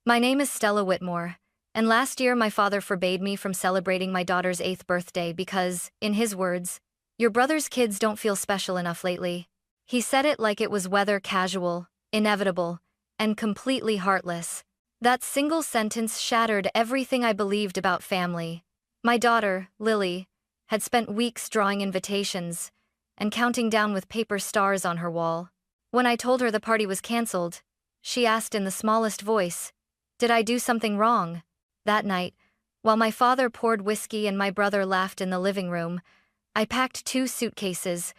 My name is Stella Whitmore, and last year my father forbade me from celebrating my daughter's 8th birthday because, in his words, your brother's kids don't feel special enough lately. He said it like it was weather casual, inevitable, and completely heartless. That single sentence shattered everything I believed about family. My daughter, Lily, had spent weeks drawing invitations and counting down with paper stars on her wall. When I told her the party was canceled, she asked in the smallest voice, "Did I do something wrong?" That night, while my father poured whiskey and my brother laughed in the living room, I packed 2 suitcases,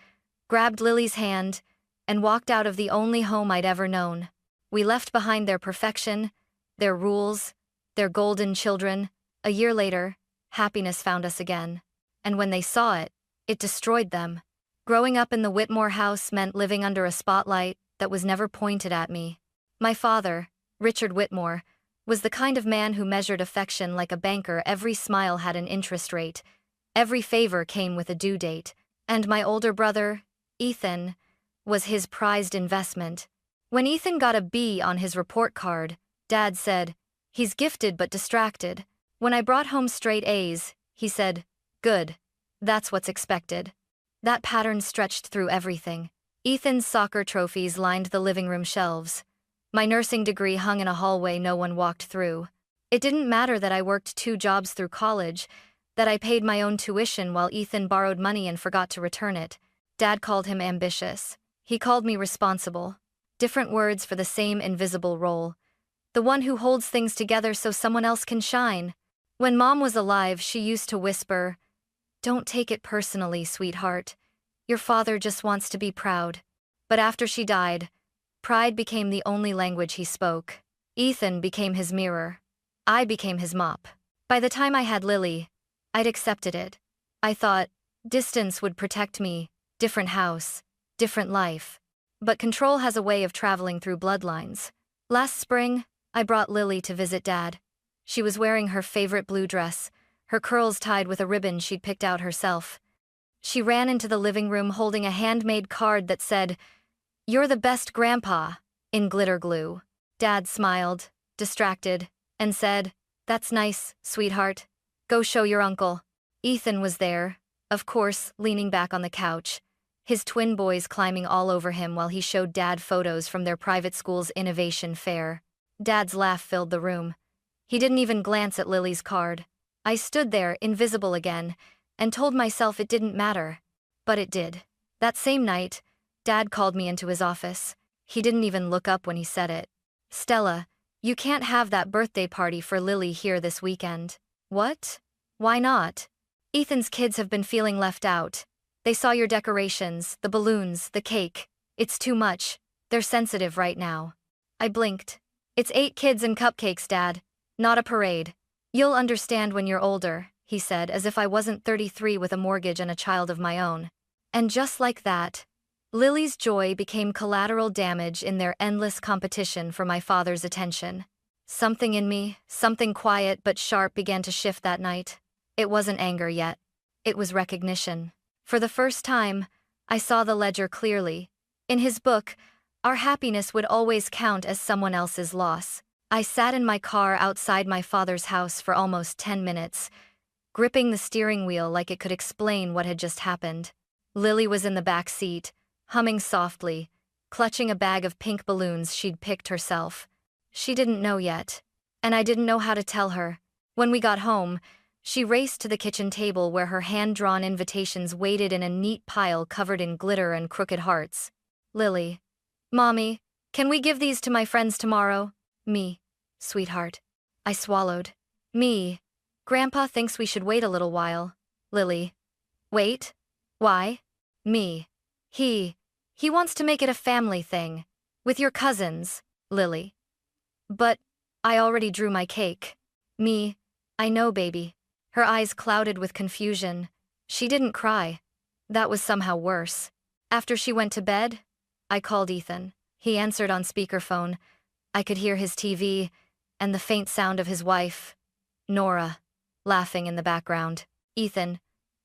grabbed Lily's hand, and walked out of the only home I'd ever known. We left behind their perfection, their rules, their golden children. A year later, happiness found us again. And when they saw it, it destroyed them. Growing up in the Whitmore house meant living under a spotlight that was never pointed at me. My father, Richard Whitmore, was the kind of man who measured affection like a banker. Every smile had an interest rate, every favor came with a due date, and my older brother, Ethan, was his prized investment. When Ethan got a B on his report card, Dad said, "He's gifted but distracted." When I brought home straight A's, he said, "Good. That's what's expected." That pattern stretched through everything. Ethan's soccer trophies lined the living room shelves. My nursing degree hung in a hallway no one walked through. It didn't matter that I worked 2 jobs through college, that I paid my own tuition while Ethan borrowed money and forgot to return it. Dad called him ambitious. He called me responsible. Different words for the same invisible role. The one who holds things together so someone else can shine. When Mom was alive, she used to whisper, "Don't take it personally, sweetheart. Your father just wants to be proud." But after she died, pride became the only language he spoke. Ethan became his mirror. I became his mop. By the time I had Lily, I'd accepted it. I thought, distance would protect me, different house, different life. But control has a way of traveling through bloodlines. Last spring, I brought Lily to visit Dad. She was wearing her favorite blue dress, her curls tied with a ribbon she'd picked out herself. She ran into the living room holding a handmade card that said, "You're the best grandpa," in glitter glue. Dad smiled, distracted, and said, "That's nice, sweetheart. Go show your uncle." Ethan was there, of course, leaning back on the couch, his twin boys climbing all over him while he showed Dad photos from their private school's innovation fair. Dad's laugh filled the room. He didn't even glance at Lily's card. I stood there, invisible again, and told myself it didn't matter. But it did. That same night, Dad called me into his office. He didn't even look up when he said it. "Stella, you can't have that birthday party for Lily here this weekend." "What? Why not?" "Ethan's kids have been feeling left out. They saw your decorations, the balloons, the cake. It's too much. They're sensitive right now." I blinked. "It's 8 kids and cupcakes, Dad. Not a parade. You'll understand when you're older," he said, as if I wasn't 33 with a mortgage and a child of my own. And just like that, Lily's joy became collateral damage in their endless competition for my father's attention. Something in me, something quiet but sharp, began to shift that night. It wasn't anger yet. It was recognition. For the first time, I saw the ledger clearly. In his book, our happiness would always count as someone else's loss. I sat in my car outside my father's house for almost 10 minutes, gripping the steering wheel like it could explain what had just happened. Lily was in the back seat, humming softly, clutching a bag of pink balloons she'd picked herself. She didn't know yet, and I didn't know how to tell her. When we got home, she raced to the kitchen table where her hand-drawn invitations waited in a neat pile covered in glitter and crooked hearts. "Lily, Mommy, can we give these to my friends tomorrow?" "Me, sweetheart." I swallowed. "Me. Grandpa thinks we should wait a little while." Lily. "Wait? Why?" "Me. He wants to make it a family thing. With your cousins." Lily. "But I already drew my cake." "Me. I know, baby." Her eyes clouded with confusion. She didn't cry. That was somehow worse. After she went to bed, I called Ethan. He answered on speakerphone. I could hear his TV, and the faint sound of his wife, Nora, laughing in the background. "Ethan.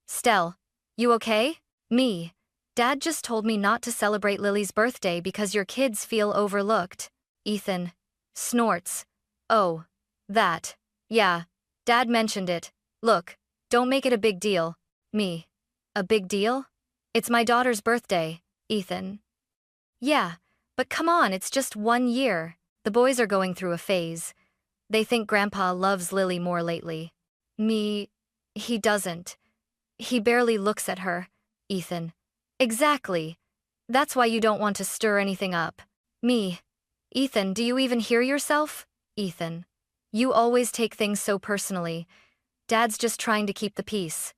Stell. You okay?" "Me. Dad just told me not to celebrate Lily's birthday because your kids feel overlooked." Ethan snorts. Oh, that. Yeah, Dad mentioned it. Look, don't make it a big deal. Me. A big deal? It's my daughter's birthday, Ethan. Yeah, but come on, it's just 1 year. The boys are going through a phase. They think Grandpa loves Lily more lately. Me, he doesn't. He barely looks at her, Ethan. Exactly. That's why you don't want to stir anything up. Me. Ethan, do you even hear yourself? Ethan. You always take things so personally. Dad's just trying to keep the peace.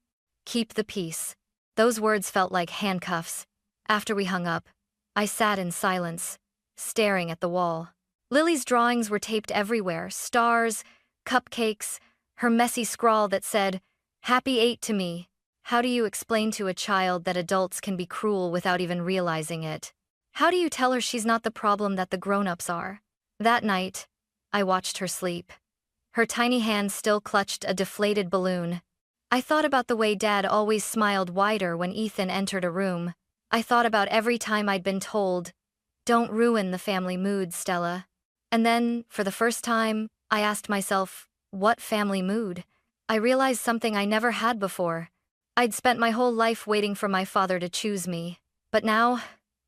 Keep the peace. Those words felt like handcuffs. After we hung up, I sat in silence, staring at the wall. Lily's drawings were taped everywhere, stars, cupcakes, her messy scrawl that said, "Happy 8 to me." How do you explain to a child that adults can be cruel without even realizing it? How do you tell her she's not the problem that the grown-ups are? That night, I watched her sleep. Her tiny hand still clutched a deflated balloon. I thought about the way Dad always smiled wider when Ethan entered a room. I thought about every time I'd been told, "Don't ruin the family mood, Stella." And then, for the first time, I asked myself, what family mood? I realized something I never had before. I'd spent my whole life waiting for my father to choose me. But now,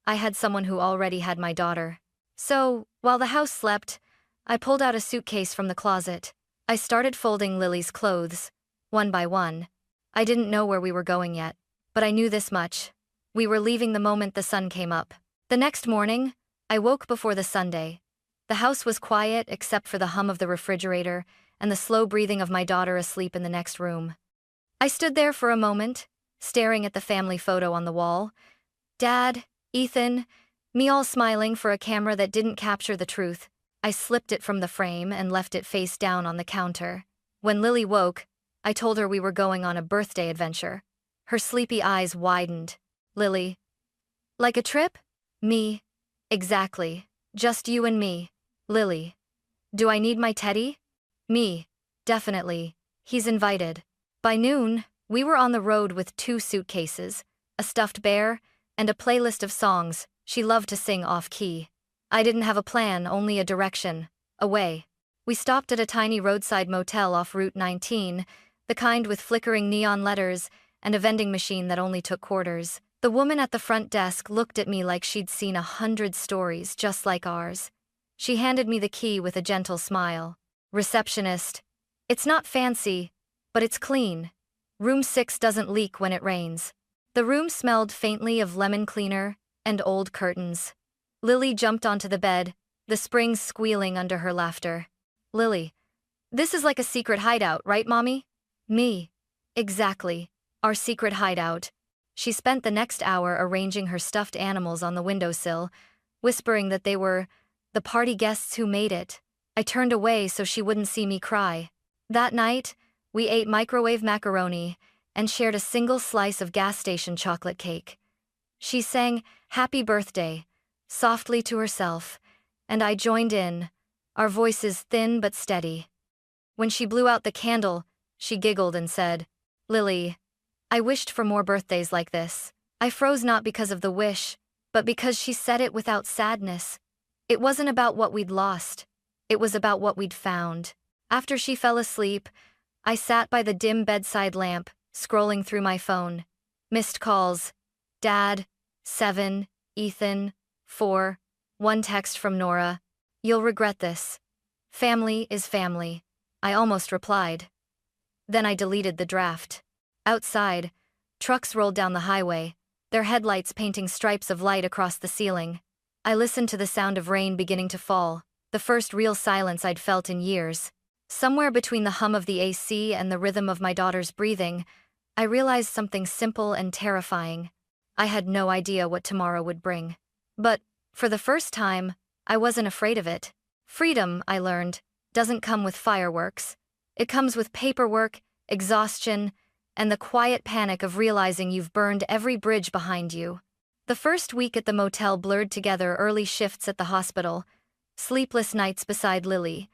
I had someone who already had my daughter. So, while the house slept, I pulled out a suitcase from the closet. I started folding Lily's clothes, one by one. I didn't know where we were going yet, but I knew this much. We were leaving the moment the sun came up. The next morning, I woke before the Sunday. The house was quiet except for the hum of the refrigerator and the slow breathing of my daughter asleep in the next room. I stood there for a moment, staring at the family photo on the wall. Dad, Ethan, me all smiling for a camera that didn't capture the truth. I slipped it from the frame and left it face down on the counter. When Lily woke, I told her we were going on a birthday adventure. Her sleepy eyes widened. Lily. Like a trip? Me. Exactly. Just you and me. Lily. Do I need my teddy? Me. Definitely. He's invited. By noon, we were on the road with 2 suitcases, a stuffed bear, and a playlist of songs she loved to sing off-key. I didn't have a plan, only a direction. Away. We stopped at a tiny roadside motel off Route 19, the kind with flickering neon letters and a vending machine that only took quarters. The woman at the front desk looked at me like she'd seen 100 stories just like ours. She handed me the key with a gentle smile. Receptionist. It's not fancy, but it's clean. Room 6 doesn't leak when it rains. The room smelled faintly of lemon cleaner and old curtains. Lily jumped onto the bed, the springs squealing under her laughter. Lily. This is like a secret hideout, right, Mommy? Me. Exactly. Our secret hideout. She spent the next hour arranging her stuffed animals on the windowsill, whispering that they were the party guests who made it. I turned away so she wouldn't see me cry. That night, we ate microwave macaroni and shared a single slice of gas station chocolate cake. She sang "Happy Birthday" softly to herself, and I joined in, our voices thin but steady. When she blew out the candle, she giggled and said, "Lily, I wished for more birthdays like this." I froze not because of the wish, but because she said it without sadness. It wasn't about what we'd lost. It was about what we'd found. After she fell asleep, I sat by the dim bedside lamp, scrolling through my phone. Missed calls. Dad, 7, Ethan, 4, 1 text from Nora. You'll regret this. Family is family. I almost replied. Then I deleted the draft. Outside, trucks rolled down the highway, their headlights painting stripes of light across the ceiling. I listened to the sound of rain beginning to fall, the first real silence I'd felt in years. Somewhere between the hum of the AC and the rhythm of my daughter's breathing, I realized something simple and terrifying. I had no idea what tomorrow would bring. But, for the first time, I wasn't afraid of it. Freedom, I learned, doesn't come with fireworks. It comes with paperwork, exhaustion, and the quiet panic of realizing you've burned every bridge behind you. The first week at the motel blurred together early shifts at the hospital, sleepless nights beside Lily,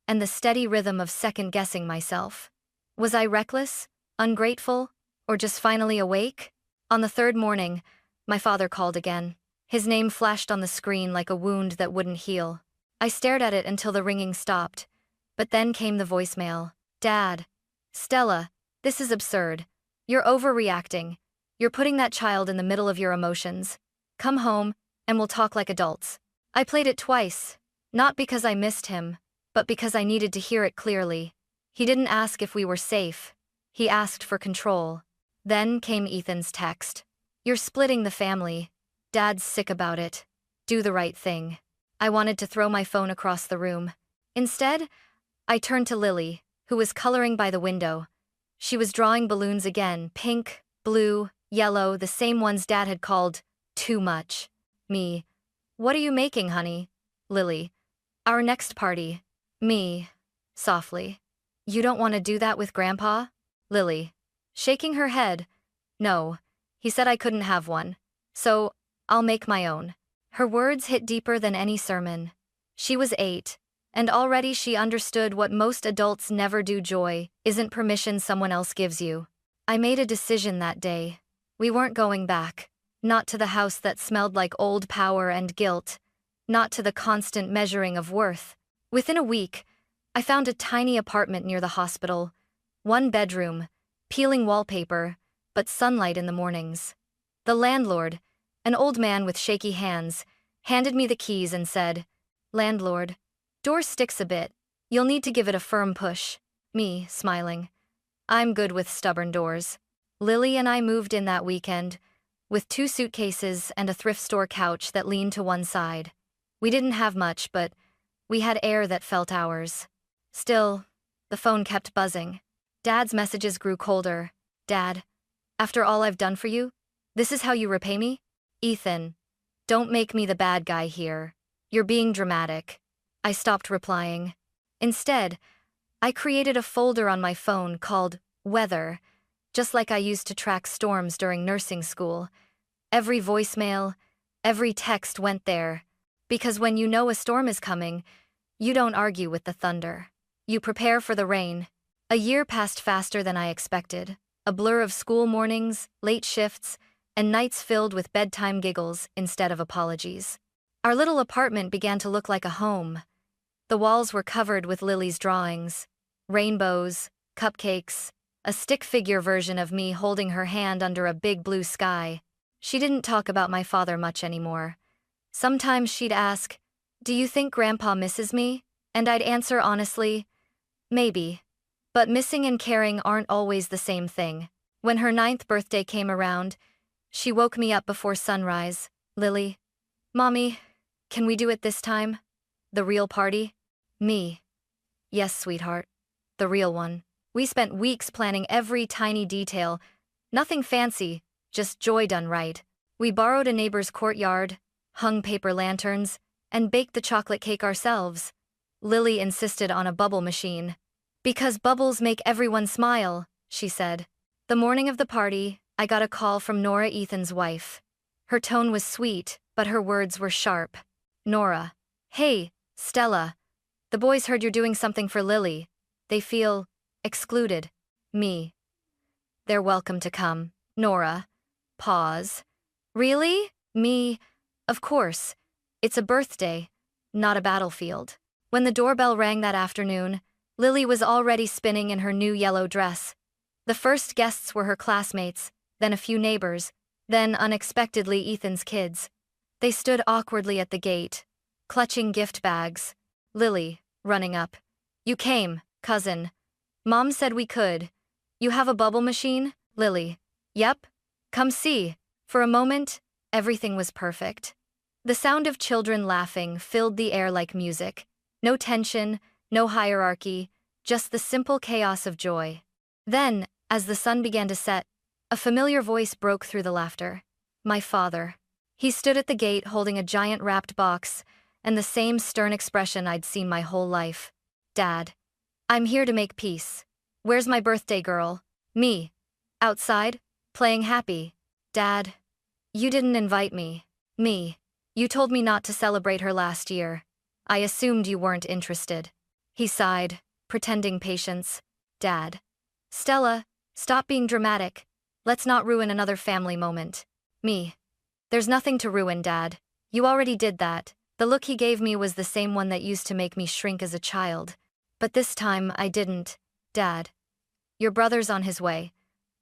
and the steady rhythm of second-guessing myself. Was I reckless, ungrateful, or just finally awake? On the 3rd morning, my father called again. His name flashed on the screen like a wound that wouldn't heal. I stared at it until the ringing stopped, But then came the voicemail. Dad. Stella, this is absurd. You're overreacting. You're putting that child in the middle of your emotions. Come home, and we'll talk like adults. I played it twice, not because I missed him, but because I needed to hear it clearly. He didn't ask if we were safe. He asked for control. Then came Ethan's text. You're splitting the family. Dad's sick about it. Do the right thing. I wanted to throw my phone across the room. Instead, I turned to Lily, who was coloring by the window. She was drawing balloons again, pink, blue, yellow, the same ones Dad had called too much. Me. What are you making, honey? Lily. Our next party. Me. Softly. You don't want to do that with Grandpa? Lily. Shaking her head. No. He said I couldn't have one. So, I'll make my own. Her words hit deeper than any sermon. She was 8, and already she understood what most adults never do. Joy isn't permission someone else gives you. I made a decision that day. We weren't going back. Not to the house that smelled like old power and guilt. Not to the constant measuring of worth. Within a week, I found a tiny apartment near the hospital. 1 bedroom, peeling wallpaper, but sunlight in the mornings. The landlord, an old man with shaky hands, handed me the keys and said, Landlord, door sticks a bit. You'll need to give it a firm push. Me, smiling. I'm good with stubborn doors. Lily and I moved in that weekend, with 2 suitcases and a thrift store couch that leaned to one side. We didn't have much, but we had air that felt ours. Still, the phone kept buzzing. Dad's messages grew colder. Dad, after all I've done for you, this is how you repay me? Ethan, don't make me the bad guy here. You're being dramatic. I stopped replying. Instead, I created a folder on my phone called Weather, just like I used to track storms during nursing school. Every voicemail, every text went there. Because when you know a storm is coming, you don't argue with the thunder. You prepare for the rain. A year passed faster than I expected. A blur of school mornings, late shifts, and nights filled with bedtime giggles instead of apologies. Our little apartment began to look like a home. The walls were covered with Lily's drawings, rainbows, cupcakes, a stick figure version of me holding her hand under a big blue sky. She didn't talk about my father much anymore. Sometimes she'd ask, Do you think Grandpa misses me? And I'd answer honestly, maybe. But missing and caring aren't always the same thing. When her 9th birthday came around, she woke me up before sunrise. Lily, Mommy, can we do it this time? The real party? Me. Yes, sweetheart. The real one. We spent weeks planning every tiny detail. Nothing fancy, just joy done right. We borrowed a neighbor's courtyard, hung paper lanterns, and baked the chocolate cake ourselves. Lily insisted on a bubble machine. Because bubbles make everyone smile, she said. The morning of the party, I got a call from Nora, Ethan's wife. Her tone was sweet, but her words were sharp. Nora. Hey, Stella. The boys heard you're doing something for Lily. They feel excluded. Me. They're welcome to come. Nora. Pause. Really? Me. Of course. It's a birthday, not a battlefield. When the doorbell rang that afternoon, Lily was already spinning in her new yellow dress. The first guests were her classmates, then a few neighbors, then unexpectedly Ethan's kids. They stood awkwardly at the gate, clutching gift bags. Lily, running up. You came, cousin. Mom said we could. You have a bubble machine? Lily. Yep. Come see. For a moment, everything was perfect. The sound of children laughing filled the air like music. No tension, no hierarchy, just the simple chaos of joy. Then, as the sun began to set, a familiar voice broke through the laughter. My father. He stood at the gate holding a giant wrapped box, and the same stern expression I'd seen my whole life. Dad. I'm here to make peace. Where's my birthday girl? Me. Outside, playing happy. Dad. You didn't invite me. Me. You told me not to celebrate her last year. I assumed you weren't interested. He sighed, pretending patience. Dad. Stella, stop being dramatic. Let's not ruin another family moment. Me. There's nothing to ruin, Dad. You already did that. The look he gave me was the same one that used to make me shrink as a child. But this time I didn't. Dad. Your brother's on his way.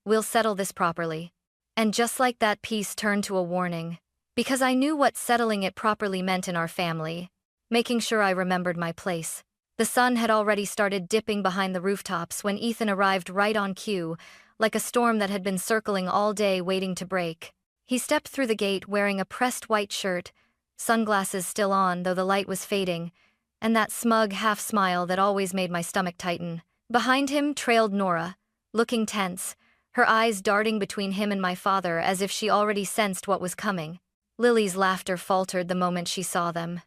We'll settle this properly. And just like that, peace turned to a warning. Because I knew what settling it properly meant in our family. Making sure I remembered my place. The sun had already started dipping behind the rooftops when Ethan arrived right on cue, like a storm that had been circling all day waiting to break. He stepped through the gate wearing a pressed white shirt, sunglasses still on though the light was fading, and that smug half-smile that always made my stomach tighten. Behind him trailed Nora, looking tense, her eyes darting between him and my father as if she already sensed what was coming. Lily's laughter faltered the moment she saw them.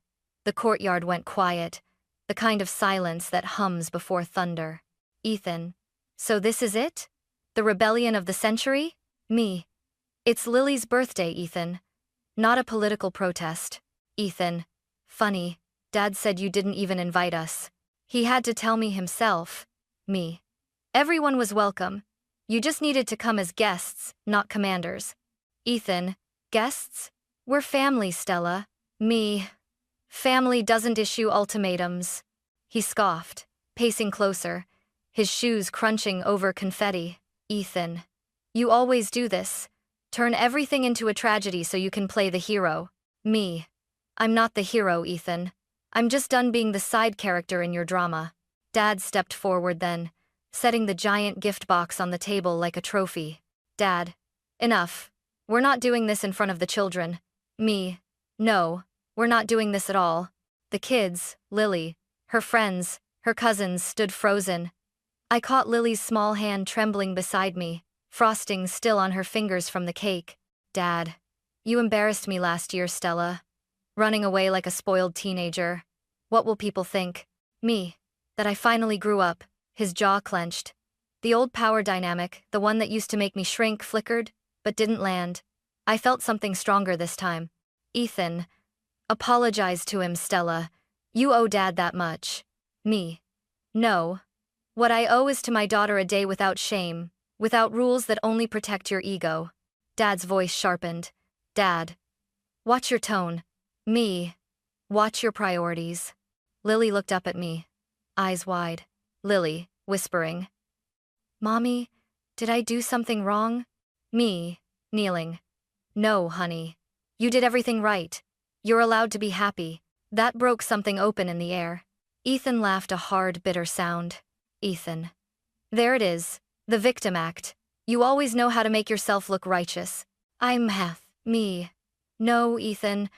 The courtyard went quiet, the kind of silence that hums before thunder. Ethan. So this is it? The rebellion of the century? Me. It's Lily's birthday, Ethan. Not a political protest. Ethan. Funny. Dad said you didn't even invite us. He had to tell me himself. Me. Everyone was welcome. You just needed to come as guests, not commanders. Ethan. Guests? We're family, Stella. Me. Family doesn't issue ultimatums. He scoffed, pacing closer, his shoes crunching over confetti. Ethan. You always do this. Turn everything into a tragedy so you can play the hero. Me. I'm not the hero, Ethan. I'm just done being the side character in your drama. Dad stepped forward then, setting the giant gift box on the table like a trophy. Dad. Enough. We're not doing this in front of the children. Me. No. We're not doing this at all. The kids, Lily, her friends, her cousins stood frozen. I caught Lily's small hand trembling beside me, frosting still on her fingers from the cake. Dad. You embarrassed me last year, Stella. Running away like a spoiled teenager. What will people think? Me. That I finally grew up. His jaw clenched. The old power dynamic, the one that used to make me shrink, flickered, but didn't land. I felt something stronger this time. Ethan. Apologize to him, Stella. You owe Dad that much. Me. No. What I owe is to my daughter a day without shame, without rules that only protect your ego. Dad's voice sharpened. Dad. Watch your tone. Me. Watch your priorities. Lily looked up at me, eyes wide. Lily, whispering. Mommy, did I do something wrong? Me, kneeling. No, honey. You did everything right. You're allowed to be happy. That broke something open in the air. Ethan laughed a hard, bitter sound. Ethan. There it is. The victim act. You always know how to make yourself look righteous. Me. No, Ethan.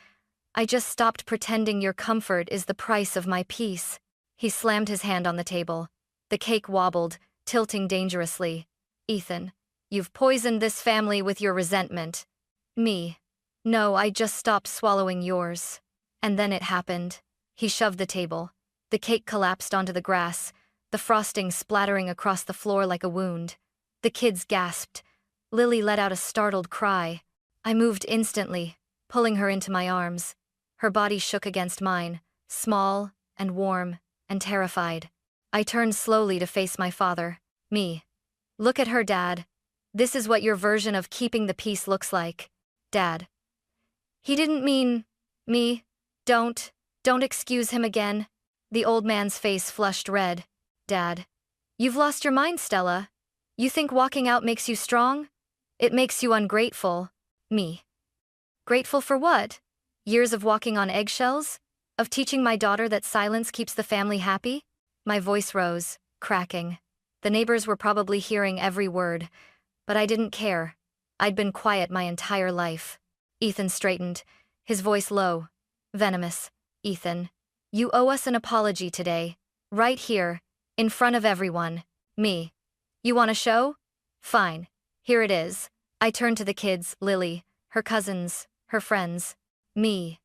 I just stopped pretending your comfort is the price of my peace. He slammed his hand on the table. The cake wobbled, tilting dangerously. Ethan. You've poisoned this family with your resentment. Me. No, I just stopped swallowing yours. And then it happened. He shoved the table. The cake collapsed onto the grass, the frosting splattering across the floor like a wound. The kids gasped. Lily let out a startled cry. I moved instantly, pulling her into my arms. Her body shook against mine, small and warm and terrified. I turned slowly to face my father. Me. Look at her, Dad. This is what your version of keeping the peace looks like. Dad. He didn't mean... me. Don't excuse him again. The old man's face flushed red. Dad. You've lost your mind, Stella. You think walking out makes you strong? It makes you ungrateful. Me. Grateful for what? Years of walking on eggshells? Of teaching my daughter that silence keeps the family happy? My voice rose, cracking. The neighbors were probably hearing every word, but I didn't care. I'd been quiet my entire life. Ethan straightened, his voice low, venomous. Ethan, you owe us an apology today. Right here, in front of everyone. Me. You want a show? Fine. Here it is. I turned to the kids, Lily, her cousins, her friends. Me.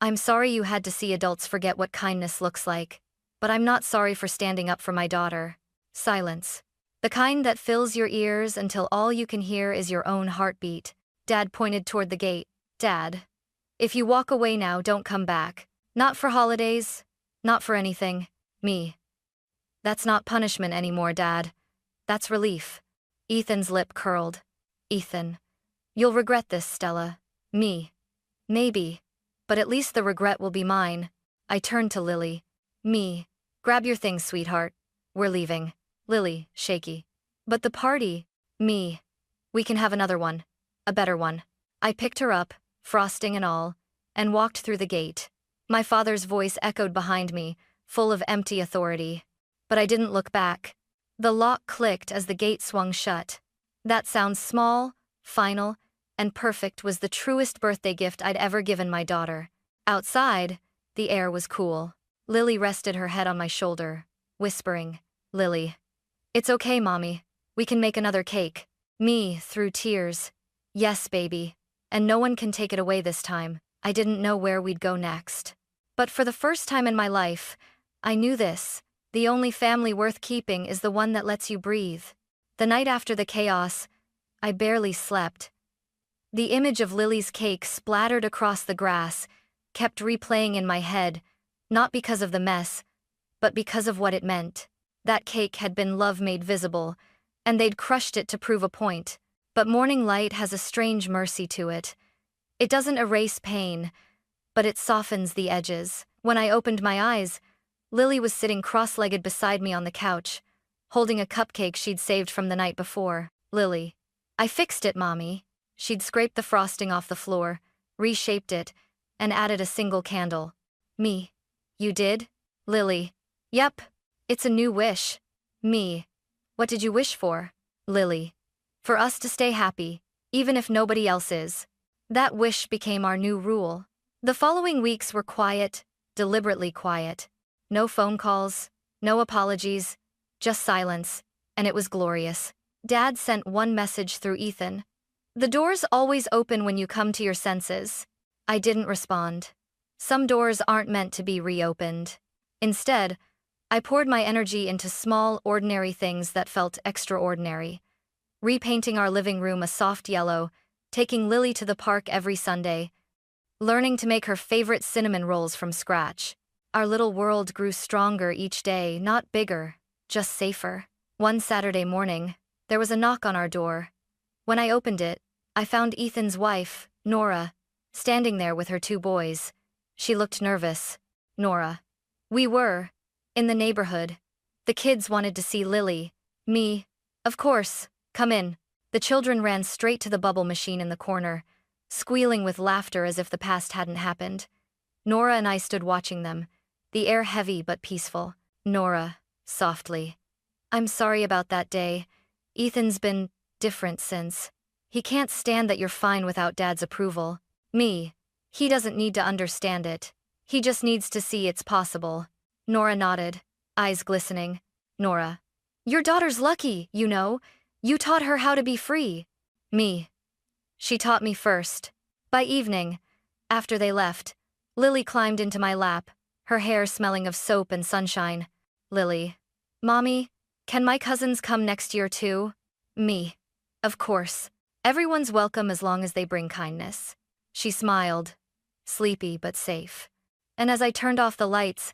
I'm sorry you had to see adults forget what kindness looks like, but I'm not sorry for standing up for my daughter. Silence. The kind that fills your ears until all you can hear is your own heartbeat. Dad pointed toward the gate. Dad. If you walk away now, don't come back. Not for holidays. Not for anything. Me. That's not punishment anymore, Dad. That's relief. Ethan's lip curled. Ethan. You'll regret this, Stella. Me. Maybe. But at least the regret will be mine. I turned to Lily. Me. Grab your things, sweetheart. We're leaving. Lily, shaky. But the party. Me. We can have another one. A better one. I picked her up, frosting and all, and walked through the gate. My father's voice echoed behind me, full of empty authority. But I didn't look back. The lock clicked as the gate swung shut. That sound small, final, and perfect was the truest birthday gift I'd ever given my daughter. Outside, the air was cool. Lily rested her head on my shoulder, whispering, "Lily. It's okay, Mommy. We can make another cake." Me, through tears. "Yes, baby. And no one can take it away this time." I didn't know where we'd go next. But for the first time in my life, I knew this. The only family worth keeping is the one that lets you breathe. The night after the chaos, I barely slept. The image of Lily's cake splattered across the grass kept replaying in my head, not because of the mess, but because of what it meant. That cake had been love made visible, and they'd crushed it to prove a point. But morning light has a strange mercy to it. It doesn't erase pain, but it softens the edges. When I opened my eyes, Lily was sitting cross-legged beside me on the couch, holding a cupcake she'd saved from the night before. "Lily. I fixed it, Mommy." She'd scraped the frosting off the floor, reshaped it, and added a single candle. "Me. You did?" Lily. "Yep. It's a new wish." Me. "What did you wish for?" Lily. "For us to stay happy, even if nobody else is." That wish became our new rule. The following weeks were quiet, deliberately quiet. No phone calls, no apologies, just silence, and it was glorious. Dad sent one message through Ethan. "The door's always open when you come to your senses." I didn't respond. Some doors aren't meant to be reopened. Instead, I poured my energy into small, ordinary things that felt extraordinary. Repainting our living room a soft yellow, taking Lily to the park every Sunday, learning to make her favorite cinnamon rolls from scratch. Our little world grew stronger each day, not bigger, just safer. One Saturday morning, there was a knock on our door. When I opened it, I found Ethan's wife, Nora, standing there with her 2 boys. She looked nervous. "Nora. We were in the neighborhood. The kids wanted to see Lily." Me. "Of course, come in." The children ran straight to the bubble machine in the corner, squealing with laughter as if the past hadn't happened. Nora and I stood watching them, the air heavy but peaceful. Nora, softly. "I'm sorry about that day. Ethan's been different since. He can't stand that you're fine without Dad's approval." Me. "He doesn't need to understand it. He just needs to see it's possible." Nora nodded, eyes glistening. Nora. "Your daughter's lucky, you know. You taught her how to be free." Me. "She taught me first." By evening, after they left, Lily climbed into my lap, her hair smelling of soap and sunshine. Lily. "Mommy, can my cousins come next year too?" Me. "Of course. Everyone's welcome as long as they bring kindness." She smiled, sleepy but safe. And as I turned off the lights,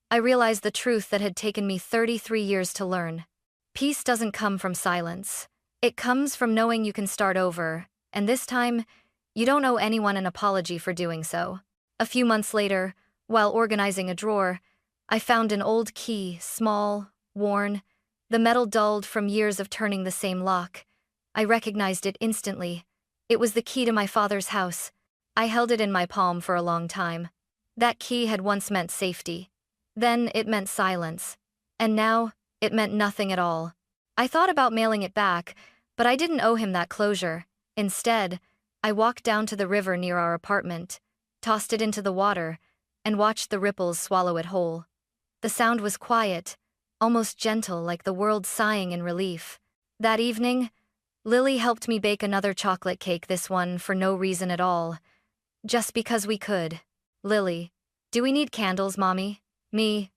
I realized the truth that had taken me 33 years to learn. Peace doesn't come from silence. It comes from knowing you can start over, and this time, you don't owe anyone an apology for doing so. A few months later, while organizing a drawer, I found an old key, small, worn, the metal dulled from years of turning the same lock. I recognized it instantly. It was the key to my father's house. I held it in my palm for a long time. That key had once meant safety. Then it meant silence. And now, it meant nothing at all. I thought about mailing it back, but I didn't owe him that closure. Instead, I walked down to the river near our apartment, tossed it into the water, and watched the ripples swallow it whole. The sound was quiet, almost gentle, like the world sighing in relief. That evening, Lily helped me bake another chocolate cake, this one for no reason at all. Just because we could. Lily. "Do we need candles, Mommy?" Me.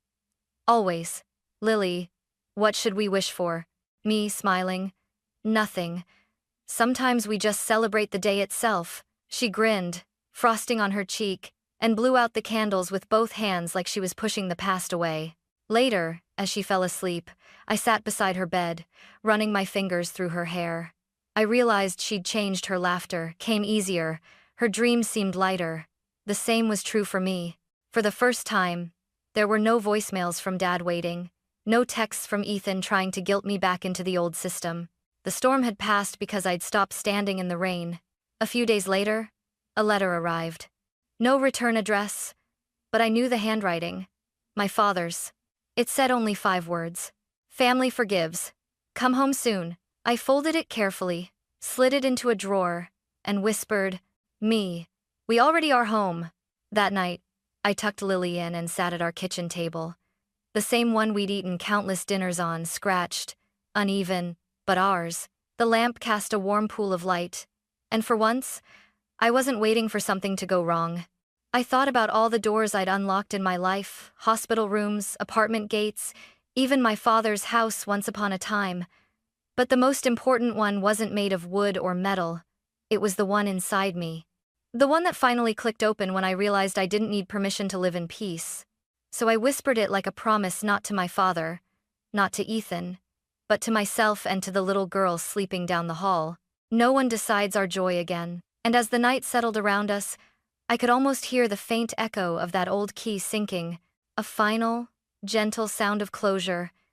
"Always." Lily. "What should we wish for?" Me, smiling. "Nothing. Sometimes we just celebrate the day itself." She grinned, frosting on her cheek, and blew out the candles with both hands like she was pushing the past away. Later, as she fell asleep, I sat beside her bed, running my fingers through her hair. I realized she'd changed. Her laughter came easier, her dreams seemed lighter. The same was true for me. For the first time, there were no voicemails from Dad waiting. No texts from Ethan trying to guilt me back into the old system. The storm had passed because I'd stopped standing in the rain. A few days later, a letter arrived. No return address, but I knew the handwriting. My father's. It said only 5 words. Family forgives. Come home soon. I folded it carefully, slid it into a drawer, and whispered, "Me. We already are home." That night, I tucked Lily in and sat at our kitchen table. The same one we'd eaten countless dinners on, scratched, uneven, but ours. The lamp cast a warm pool of light, and for once, I wasn't waiting for something to go wrong. I thought about all the doors I'd unlocked in my life, hospital rooms, apartment gates, even my father's house once upon a time. But the most important one wasn't made of wood or metal. It was the one inside me. The one that finally clicked open when I realized I didn't need permission to live in peace. So I whispered it like a promise, not to my father, not to Ethan, but to myself and to the little girl sleeping down the hall. No one decides our joy again. And as the night settled around us, I could almost hear the faint echo of that old key sinking, a final, gentle sound of closure,